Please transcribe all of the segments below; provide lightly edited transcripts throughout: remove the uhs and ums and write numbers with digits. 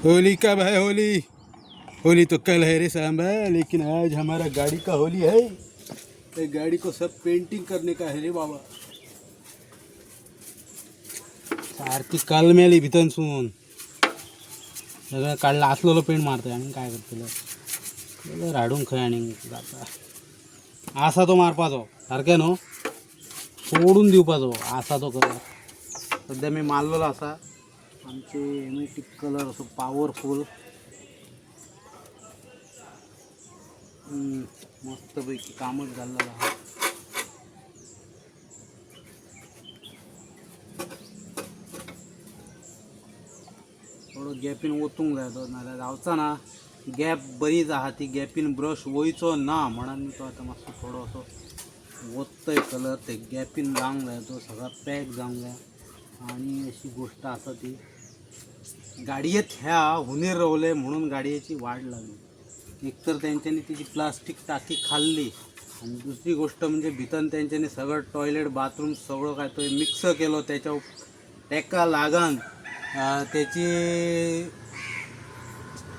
Holy कब है? होली होली तो कल है रे सांबा, लेकिन आज हमारा गाड़ी का होली है। ये गाड़ी को सब पेंटिंग करने का है रे बाबा। सारखी काल मेली भितनसून सगळं काढलं असलेलं पेंट मारतोय आणि काय करतलं राडून खय आणि जाता असा तो मारपाचो सारख्या नो सोडून दिवपाचो असा तो कलर सध्या मी मारलेला असा आमचे एमेटिक कलर असो पॉवरफुल मस्तपैकी कामच झालेलं हा. थोडं गॅपीन ओतूंक जाय तो नाल्यार जावचा ना गॅप बरीच आहा ती गॅपीन ब्रश वयचो ना म्हणून मी तो आता मातसो थोडो असो ओततय कलर ते गॅपीन जावंक जाय तो सगळा पॅक जावंक जाय. आणि अशी गोष्ट आसा ती गाडयेत ह्या हुनीर रवले म्हणून गाडयेची वाढ लागली. एकतर त्यांच्यानी तिची प्लास्टिक टाकी खाल्ली आणि दुसरी गोष्ट म्हणजे भितन त्यांच्यानी सगळं टॉयलेट बाथरूम सगळं काय तो मिक्स केलं त्याच्या टेका लागान त्याची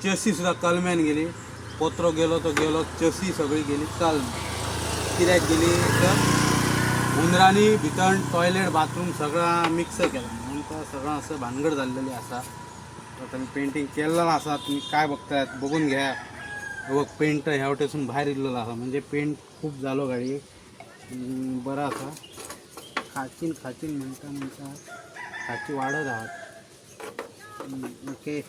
चसी सुद्धा कलम्यान गेली. पोत्रो गेलो तो गेलो चसी सगळी गेली कलम कित्याक गेली तर हुंदरांनी भितन टॉयलेट बाथरूम सगळं मिक्स केलं म्हणून तो सगळं असं भानगड झालेली असा. आता मी पेंटिंग केलेलं असा तुम्ही काय बघतायत बघून घ्या. बघ पेंट ह्या वाटेसून बाहेर इल्लेला असा म्हणजे पेंट खूप झालो गाडी बरा असा. खाचीन म्हणता खाची वाढत आहात. ओके.